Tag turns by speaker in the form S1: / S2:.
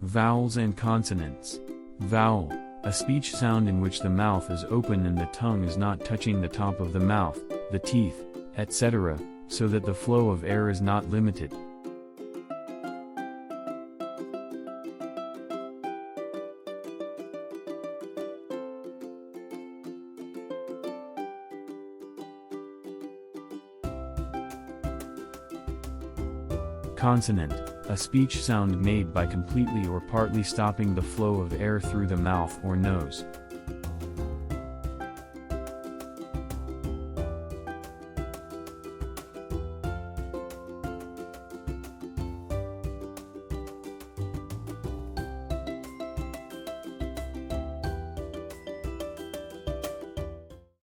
S1: Vowels and consonants. Vowel, a speech sound in which the mouth is open and the tongue is not touching the top of the mouth, the teeth, etc., so that the flow of air is not limited. Consonant, a speech sound made by completely or partly stopping the flow of air through the mouth or nose.